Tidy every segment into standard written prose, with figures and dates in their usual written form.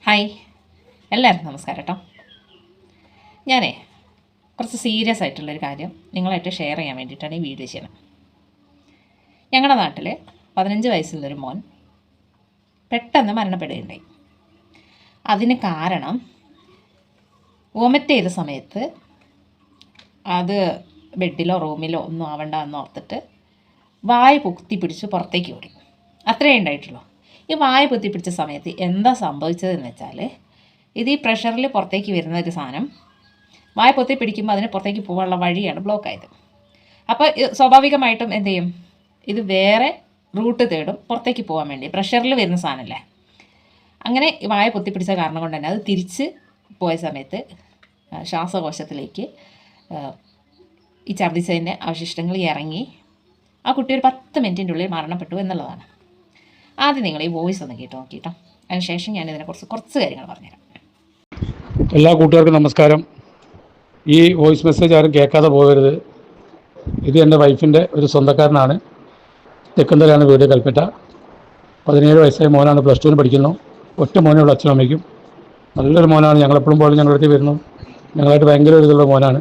Hi, എല്ലാവർക്കും നമസ്കാരം കേട്ടോ. ഞാനേ കുറച്ച് സീരിയസ് ആയിട്ടുള്ളൊരു കാര്യം നിങ്ങളായിട്ട് ഷെയർ ചെയ്യാൻ വേണ്ടിയിട്ടാണ് ഈ വീഡിയോ ചെയ്യുന്നത്. ഞങ്ങളുടെ നാട്ടിൽ 15 വയസ്സുള്ളൊരു മോൻ പെട്ടെന്ന് മരണപ്പെടുകയുണ്ടായി. അതിന് കാരണം വോമിറ്റ് ചെയ്ത സമയത്ത് അത് ബെഡിലോ റൂമിലോ ഒന്നും ആവണ്ട എന്ന് ഓർത്തിട്ട് വായ പൊത്തി പിടിച്ച് പുറത്തേക്ക് ഓടി. അത്രയേ ഉണ്ടായിട്ടുള്ളൂ. ഈ വായ പൊത്തി പിടിച്ച സമയത്ത് എന്താ സംഭവിച്ചതെന്ന് വെച്ചാൽ, ഇത് ഈ പ്രഷറിൽ പുറത്തേക്ക് വരുന്ന ഒരു സാധനം വായ പൊത്തി പിടിക്കുമ്പോൾ അതിന് പുറത്തേക്ക് പോകാനുള്ള വഴിയാണ് ബ്ലോക്ക് ആയത്. അപ്പോൾ സ്വാഭാവികമായിട്ടും എന്ത് ചെയ്യും, ഇത് വേറെ റൂട്ട് തേടും പുറത്തേക്ക് പോകാൻ വേണ്ടി. പ്രഷറിൽ വരുന്ന സാധനമല്ലേ. അങ്ങനെ വായ പൊത്തി പിടിച്ച കാരണം കൊണ്ട് തന്നെ അത് തിരിച്ച് പോയ സമയത്ത് ശ്വാസകോശത്തിലേക്ക് ഈ ഛർദ്ദിച്ചതിൻ്റെ അവശിഷ്ടങ്ങൾ ഇറങ്ങി ആ കുട്ടി ഒരു 10 മിനിറ്റിൻ്റെ ഉള്ളിൽ മരണപ്പെട്ടു എന്നുള്ളതാണ്. ആദ്യം നിങ്ങൾ ഈ വോയിസ് ഒന്ന് കേട്ട് നോക്കിയിട്ടോ. അതിനുശേഷം ഞാൻ ഇതിനെക്കുറിച്ച് കുറച്ച് കാര്യങ്ങൾ പറഞ്ഞുതരാം. എല്ലാ കൂട്ടുകാർക്കും നമസ്കാരം. ഈ വോയിസ് മെസ്സേജ് ആരും കേൾക്കാതെ പോകരുത്. ഇത് എൻ്റെ വൈഫിൻ്റെ ഒരു സ്വന്തക്കാരനാണ്. തെക്കുന്തലയാണ് വീട്, കൽപ്പറ്റ. 17 വയസ്സായ മോനാണ്, +2 പഠിക്കുന്നു. ഒറ്റ മോനുള്ള അച്ഛനും അമ്മയ്ക്കും. നല്ലൊരു മോനാണ്. ഞങ്ങളെപ്പോഴും പോലും ഞങ്ങളുടെ അടുത്ത് വരുന്നു. ഞങ്ങളായിട്ട് ഭയങ്കര ഒരു ഇതുള്ള മോനാണ്.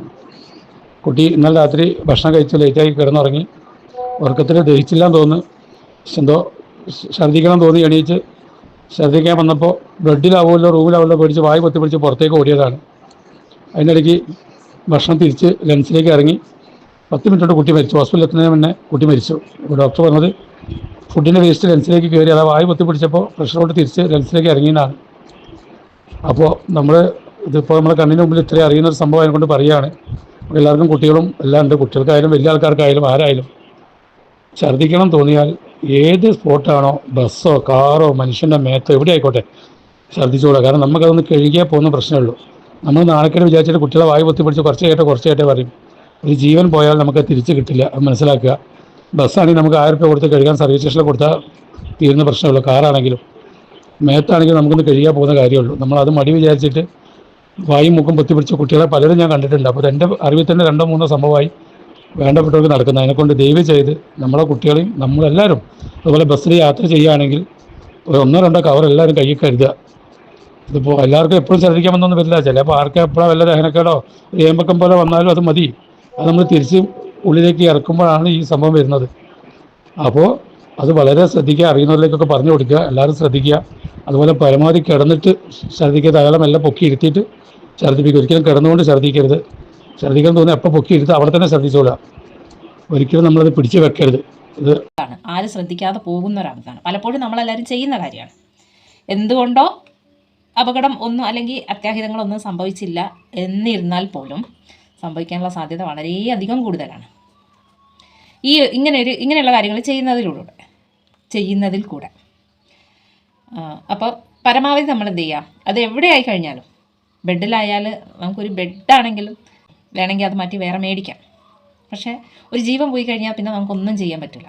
കുട്ടി ഇന്നലെ രാത്രി ഭക്ഷണം കഴിച്ച് ലേറ്റായി കിടന്നുറങ്ങി. ഉറക്കത്തിൽ ദഹിച്ചില്ലാന്ന് തോന്നുന്നു. എന്തോ ഛർദ്ദിക്കണം തോന്നി എണീച്ച് ഛർദ്ദിക്കാൻ വന്നപ്പോൾ ബെഡിലാവുമല്ലോ റൂമിലാവുമല്ലോ പേടിച്ച് വായ പൊത്തി പിടിച്ച് പുറത്തേക്ക് ഓടിയതാണ്. അതിനിടയ്ക്ക് ഭക്ഷണം തിരിച്ച് ലെൻസിലേക്ക് ഇറങ്ങി 10 മിനിറ്റ് കൊണ്ട് കുട്ടി മരിച്ചു. ഹോസ്പിറ്റലിൽ എത്തുന്നതിന് മുന്നേ കുട്ടി മരിച്ചു. അപ്പോൾ ഡോക്ടർ പറഞ്ഞത് ഫുഡിൻ്റെ വേസ്റ്റ് ലെൻസിലേക്ക് കയറി, അതാ വായ പൊത്തി പിടിച്ചപ്പോൾ പ്രഷർ കൊണ്ട് തിരിച്ച് ലെൻസിലേക്ക് ഇറങ്ങിയതാണ്. അപ്പോൾ ഇതിപ്പോൾ നമ്മുടെ കണ്ണിന് മുമ്പിൽ ഇത്രയും അറിയുന്നൊരു സംഭവം അതിനെക്കൊണ്ട് പറയുകയാണ്. എല്ലാവർക്കും കുട്ടികളും എല്ലാം ഉണ്ട്. കുട്ടികൾക്കായാലും വലിയ ആൾക്കാർക്കായാലും ആരായാലും ഛർദ്ദിക്കണം തോന്നിയാൽ ഏത് സ്പോട്ടാണോ, ബസ്സോ കാറോ മനുഷ്യൻ്റെ മേത്തോ എവിടെ ആയിക്കോട്ടെ ഛർദ്ദിച്ചോളൂ. കാരണം നമുക്കതൊന്ന് കഴുകിയാൽ പോകുന്ന പ്രശ്നമുള്ളൂ. നമ്മൾ നാണക്കേട് വിചാരിച്ചിട്ട് കുട്ടികളെ വായ പൊത്തി പിടിച്ച് കുറച്ചായിട്ടേ പറയും. ഒരു ജീവൻ പോയാൽ നമുക്ക് തിരിച്ച് കിട്ടില്ല, അത് മനസ്സിലാക്കുക. ബസ്സാണെങ്കിൽ നമുക്ക് 1000 രൂപ കൊടുത്ത് കഴുകാൻ സർവീസ് സ്റ്റേഷനിൽ കൊടുത്താൽ തീരുന്ന പ്രശ്നമുള്ളൂ. കാറാണെങ്കിലും മേത്താണെങ്കിലും നമുക്കൊന്ന് കഴുകിയാൽ പോകുന്ന കാര്യമുള്ളൂ. നമ്മളത് മടി വിചാരിച്ചിട്ട് വായും മുഖം പൊത്തി പിടിച്ച കുട്ടികളെ പലരും ഞാൻ കണ്ടിട്ടുണ്ട്. അപ്പോൾ എൻ്റെ അറിവിൽ തന്നെ 2-3 സംഭവമായി വേണ്ടപ്പെട്ടവർക്ക് നടക്കുന്നത്. അതിനെക്കൊണ്ട് ദയവ് ചെയ്ത് നമ്മളെ കുട്ടികളെയും നമ്മളെല്ലാവരും അതുപോലെ ബസ്സിൽ യാത്ര ചെയ്യുകയാണെങ്കിൽ 1-2 കവർ എല്ലാവരും കയ്യിൽ കരുതുക. ഇതിപ്പോൾ എല്ലാവർക്കും എപ്പോഴും ഛർദ്ദിക്കാമെന്നൊന്നും വരില്ല. ചിലപ്പോൾ ആർക്കും എപ്പോഴോ വല്ല ദഹനക്കേടോ ഏമ്പക്കം പോലെ വന്നാലും അത് മതി. അത് നമ്മൾ തിരിച്ച് ഉള്ളിലേക്ക് ഇറക്കുമ്പോഴാണ് ഈ സംഭവം വരുന്നത്. അപ്പോൾ അത് വളരെ ശ്രദ്ധിക്കുക. അറിയുന്നവരിലേക്കൊക്കെ പറഞ്ഞു കൊടുക്കുക. എല്ലാവരും ശ്രദ്ധിക്കുക. അതുപോലെ പരമാവധി കിടന്നിട്ട് ഛർദ്ദിക്കുക. ധാരാളം എല്ലാം പൊക്കി ഇരുത്തിയിട്ട് ഛർദ്ദിപ്പിക്കുക. ഒരിക്കലും കിടന്നുകൊണ്ട് ഛർദ്ദിക്കരുത്. ഛർദ്ദിക്കാൻ തോന്നുന്നത് എപ്പോൾ പൊക്കി ഇരുത്ത് അവിടെ തന്നെ ഛർദ്ദിച്ചോളുക. ഒരിക്കലും നമ്മളത് പിടിച്ചു വെക്കരുത്. ഇത് ആരും ശ്രദ്ധിക്കാതെ പോകുന്ന ഒരവസ്ഥയാണ്. പലപ്പോഴും നമ്മളെല്ലാവരും ചെയ്യുന്ന കാര്യമാണ്. എന്തുകൊണ്ടോ അപകടം ഒന്നും അല്ലെങ്കിൽ അത്യാഹിതങ്ങളൊന്നും സംഭവിച്ചില്ല എന്നിരുന്നാൽ പോലും സംഭവിക്കാനുള്ള സാധ്യത വളരെയധികം കൂടുതലാണ് ഇങ്ങനെയുള്ള കാര്യങ്ങൾ ചെയ്യുന്നതിൽ കൂടെ. അപ്പോൾ പരമാവധി നമ്മൾ എന്ത് ചെയ്യുക, അത് എവിടെയായി കഴിഞ്ഞാലും, ബെഡിലായാൽ നമുക്കൊരു ബെഡാണെങ്കിലും വേണമെങ്കിൽ അത് മാറ്റി വേറെ മേടിക്കാം. പക്ഷേ ഒരു ജീവൻ പോയി കഴിഞ്ഞാൽ പിന്നെ നമുക്കൊന്നും ചെയ്യാൻ പറ്റില്ല.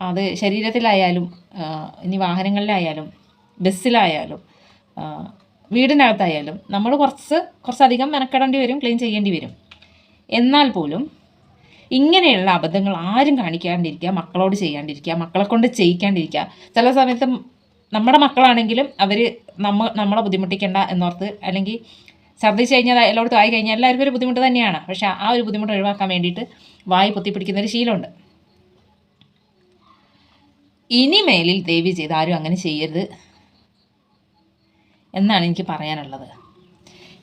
അത് ശരീരത്തിലായാലും ഇനി വാഹനങ്ങളിലായാലും ബസ്സിലായാലും വീടിനകത്തായാലും നമ്മൾ കുറച്ചധികം മെനക്കെടേണ്ടി വരും, ക്ലീൻ ചെയ്യേണ്ടി വരും. എന്നാൽ പോലും ഇങ്ങനെയുള്ള അബദ്ധങ്ങൾ ആരും കാണിക്കാണ്ടിരിക്കുക, മക്കളോട് ചെയ്യാണ്ടിരിക്കുക, മക്കളെ കൊണ്ട് ചെയ്യിക്കാണ്ടിരിക്കുക. ചില സമയത്ത് നമ്മുടെ മക്കളാണെങ്കിലും അവർ നമ്മളെ ബുദ്ധിമുട്ടിക്കേണ്ട എന്നോർത്ത്, അല്ലെങ്കിൽ ഛർദ്ദിച്ച് കഴിഞ്ഞാൽ എല്ലായിടത്തും ആയി കഴിഞ്ഞാൽ എല്ലാവർക്കും ഒരു ബുദ്ധിമുട്ട് തന്നെയാണ്. പക്ഷേ ആ ഒരു ബുദ്ധിമുട്ട് ഒഴിവാക്കാൻ വേണ്ടിയിട്ട് വായി പൊത്തിപ്പിടിക്കുന്നൊരു ശീലമുണ്ട്. ഇനിമേലിൽ ദയവ് ചെയ്ത് ആരും അങ്ങനെ ചെയ്യരുത് എന്നാണ് എനിക്ക് പറയാനുള്ളത്.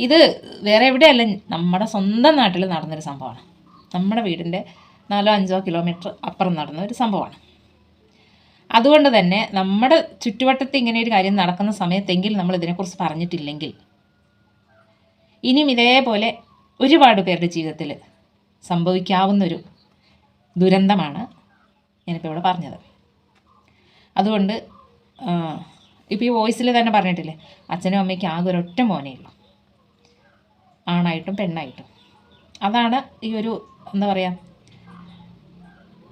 ഇത് വേറെ എവിടെയല്ല, നമ്മുടെ സ്വന്തം നാട്ടിൽ നടന്നൊരു സംഭവമാണ്. നമ്മുടെ വീടിൻ്റെ 4-5 കിലോമീറ്റർ അപ്പുറം നടന്ന ഒരു സംഭവമാണ്. അതുകൊണ്ട് തന്നെ നമ്മുടെ ചുറ്റുവട്ടത്ത് ഇങ്ങനെ ഒരു കാര്യം നടക്കുന്ന സമയത്തെങ്കിലും നമ്മൾ ഇതിനെക്കുറിച്ച് പറഞ്ഞിട്ടില്ലെങ്കിൽ ഇനിയും ഇതേപോലെ ഒരുപാട് പേരുടെ ജീവിതത്തിൽ സംഭവിക്കാവുന്നൊരു ദുരന്തമാണ് ഞാനിപ്പോൾ ഇവിടെ പറഞ്ഞത്. അതുകൊണ്ട് ഇപ്പോൾ ഈ വോയിസിൽ തന്നെ പറഞ്ഞിട്ടില്ലേ, അച്ഛനും അമ്മയ്ക്കും ആകെ ഒരൊറ്റ മോനേ ഉള്ളൂ, ആണായിട്ടും പെണ്ണായിട്ടും. അതാണ് ഈ ഒരു എന്താ പറയുക,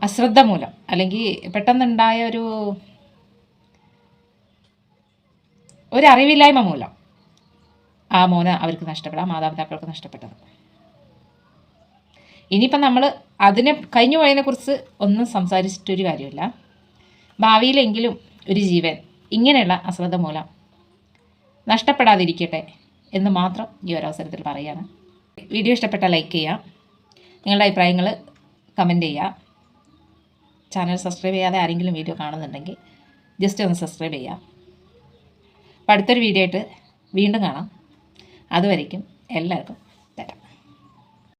അശ്രദ്ധ മൂലം അല്ലെങ്കിൽ പെട്ടെന്നുണ്ടായ ഒരു അറിവില്ലായ്മ മൂലം ആ മോന് അവർക്ക് നഷ്ടപ്പെടാം, മാതാപിതാക്കൾക്ക് നഷ്ടപ്പെട്ടത്. ഇനിയിപ്പം നമ്മൾ അതിനെ കഴിഞ്ഞു പോയതിനെക്കുറിച്ച് ഒന്നും സംസാരിച്ചിട്ടൊരു കാര്യമില്ല. ഭാവിയിലെങ്കിലും ഒരു ജീവൻ ഇങ്ങനെയുള്ള അശ്രദ്ധ മൂലം നഷ്ടപ്പെടാതിരിക്കട്ടെ എന്ന് മാത്രം ഈ ഒരു അവസരത്തിൽ പറയുകയാണ്. വീഡിയോ ഇഷ്ടപ്പെട്ടാൽ ലൈക്ക് ചെയ്യുക, നിങ്ങളുടെ അഭിപ്രായങ്ങൾ കമൻറ്റ് ചെയ്യുക. ചാനൽ സബ്സ്ക്രൈബ് ചെയ്യാതെ ആരെങ്കിലും വീഡിയോ കാണുന്നുണ്ടെങ്കിൽ ജസ്റ്റ് ഒന്ന് സബ്സ്ക്രൈബ് ചെയ്യുക. അപ്പോൾ അടുത്തൊരു വീഡിയോ ആയിട്ട് വീണ്ടും കാണാം. അതുവരയ്ക്കും എല്ലാവർക്കും